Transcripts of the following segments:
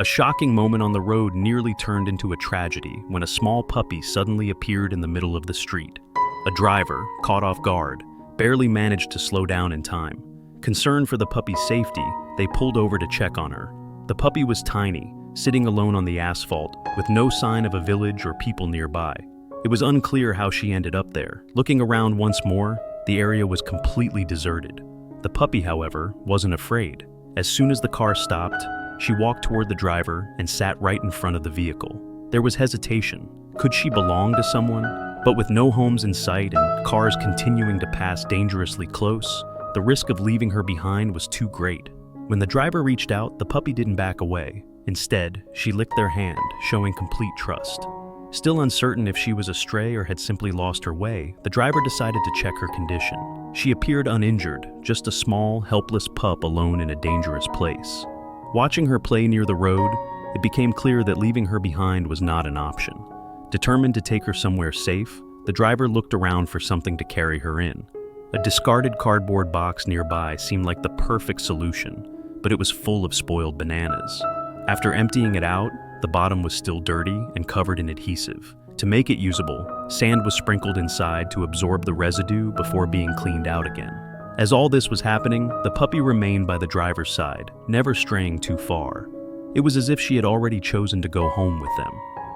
A shocking moment on the road nearly turned into a tragedy when a small puppy suddenly appeared in the middle of the street. A driver, caught off guard, barely managed to slow down in time. Concerned for the puppy's safety, they pulled over to check on her. The puppy was tiny, sitting alone on the asphalt, with no sign of a village or people nearby. It was unclear how she ended up there. Looking around once more, the area was completely deserted. The puppy, however, wasn't afraid. As soon as the car stopped, she walked toward the driver and sat right in front of the vehicle. There was hesitation. Could she belong to someone? But with no homes in sight and cars continuing to pass dangerously close, the risk of leaving her behind was too great. When the driver reached out, the puppy didn't back away. Instead, she licked their hand, showing complete trust. Still uncertain if she was a stray or had simply lost her way, the driver decided to check her condition. She appeared uninjured, just a small, helpless pup alone in a dangerous place. Watching her play near the road, it became clear that leaving her behind was not an option. Determined to take her somewhere safe, the driver looked around for something to carry her in. A discarded cardboard box nearby seemed like the perfect solution, but it was full of spoiled bananas. After emptying it out, the bottom was still dirty and covered in adhesive. To make it usable, sand was sprinkled inside to absorb the residue before being cleaned out again. As all this was happening, the puppy remained by the driver's side, never straying too far. It was as if she had already chosen to go home with them.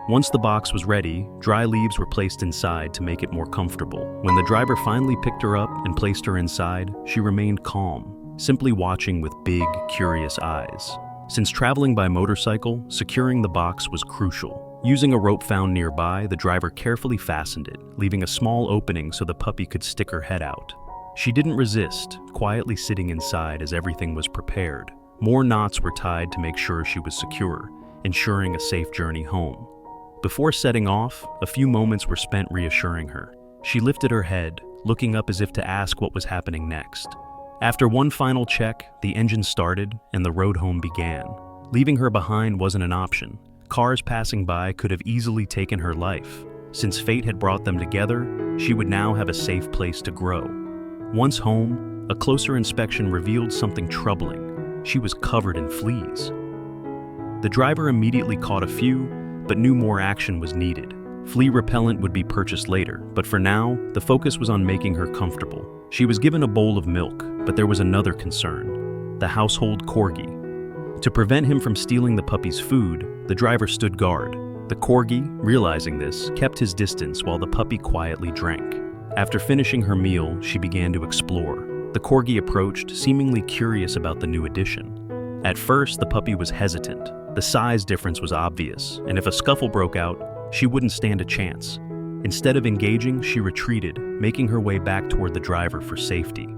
Once the box was ready, dry leaves were placed inside to make it more comfortable. When the driver finally picked her up and placed her inside, she remained calm, simply watching with big, curious eyes. Since traveling by motorcycle, securing the box was crucial. Using a rope found nearby, the driver carefully fastened it, leaving a small opening so the puppy could stick her head out. She didn't resist, quietly sitting inside as everything was prepared. More knots were tied to make sure she was secure, ensuring a safe journey home. Before setting off, a few moments were spent reassuring her. She lifted her head, looking up as if to ask what was happening next. After one final check, the engine started and the road home began. Leaving her behind wasn't an option. Cars passing by could have easily taken her life. Since fate had brought them together, she would now have a safe place to grow. Once home, a closer inspection revealed something troubling. She was covered in fleas. The driver immediately caught a few, but knew more action was needed. Flea repellent would be purchased later, but for now, the focus was on making her comfortable. She was given a bowl of milk, but there was another concern: the household corgi. To prevent him from stealing the puppy's food, the driver stood guard. The corgi, realizing this, kept his distance while the puppy quietly drank. After finishing her meal, she began to explore. The corgi approached, seemingly curious about the new addition. At first, the puppy was hesitant. The size difference was obvious, and if a scuffle broke out, she wouldn't stand a chance. Instead of engaging, she retreated, making her way back toward the driver for safety.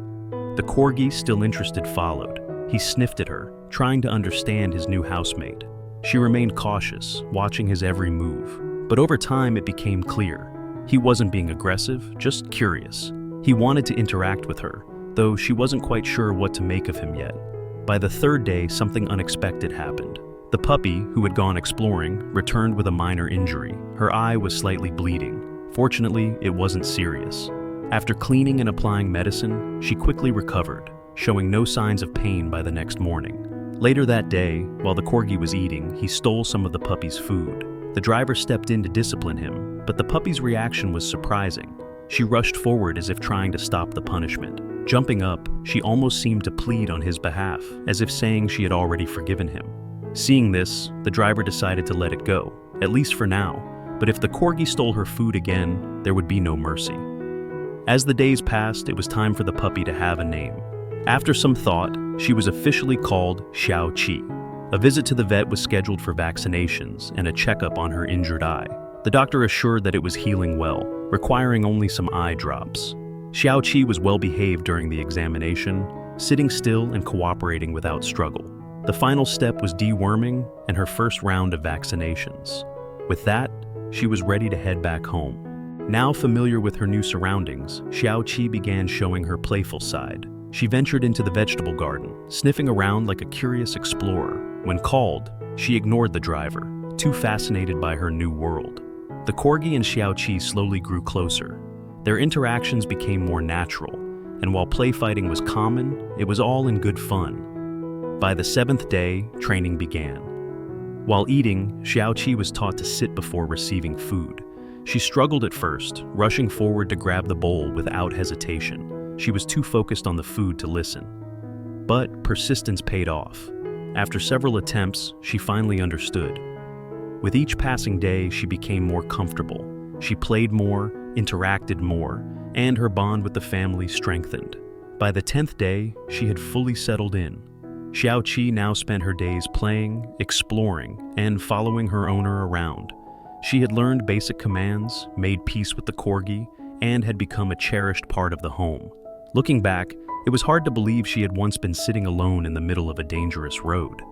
The corgi, still interested, followed. He sniffed at her, trying to understand his new housemate. She remained cautious, watching his every move. But over time, it became clear. He wasn't being aggressive, just curious. He wanted to interact with her, though she wasn't quite sure what to make of him yet. By the third day, something unexpected happened. The puppy, who had gone exploring, returned with a minor injury. Her eye was slightly bleeding. Fortunately, it wasn't serious. After cleaning and applying medicine, she quickly recovered, showing no signs of pain by the next morning. Later that day, while the corgi was eating, he stole some of the puppy's food. The driver stepped in to discipline him, but the puppy's reaction was surprising. She rushed forward as if trying to stop the punishment. Jumping up, she almost seemed to plead on his behalf, as if saying she had already forgiven him. Seeing this, the driver decided to let it go, at least for now, but if the corgi stole her food again, there would be no mercy. As the days passed, it was time for the puppy to have a name. After some thought, she was officially called Xiao Qi. A visit to the vet was scheduled for vaccinations and a checkup on her injured eye. The doctor assured that it was healing well, requiring only some eye drops. Xiao Qi was well behaved during the examination, sitting still and cooperating without struggle. The final step was deworming and her first round of vaccinations. With that, she was ready to head back home. Now familiar with her new surroundings, Xiao Qi began showing her playful side. She ventured into the vegetable garden, sniffing around like a curious explorer. When called, she ignored the driver, too fascinated by her new world. The corgi and Xiao Qi slowly grew closer. Their interactions became more natural, and while play fighting was common, it was all in good fun. By the 7th day, training began. While eating, Xiaoqi was taught to sit before receiving food. She struggled at first, rushing forward to grab the bowl without hesitation. She was too focused on the food to listen. But persistence paid off. After several attempts, she finally understood. With each passing day, she became more comfortable. She played more, interacted more, and her bond with the family strengthened. By the 10th day, she had fully settled in. Xiaoqi now spent her days playing, exploring, and following her owner around. She had learned basic commands, made peace with the corgi, and had become a cherished part of the home. Looking back, it was hard to believe she had once been sitting alone in the middle of a dangerous road.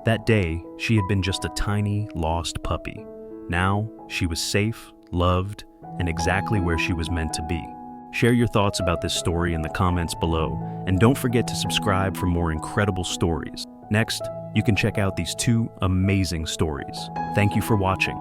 That day, she had been just a tiny, lost puppy. Now, she was safe, loved, and exactly where she was meant to be. Share your thoughts about this story in the comments below, and don't forget to subscribe for more incredible stories. Next, you can check out these 2 amazing stories. Thank you for watching.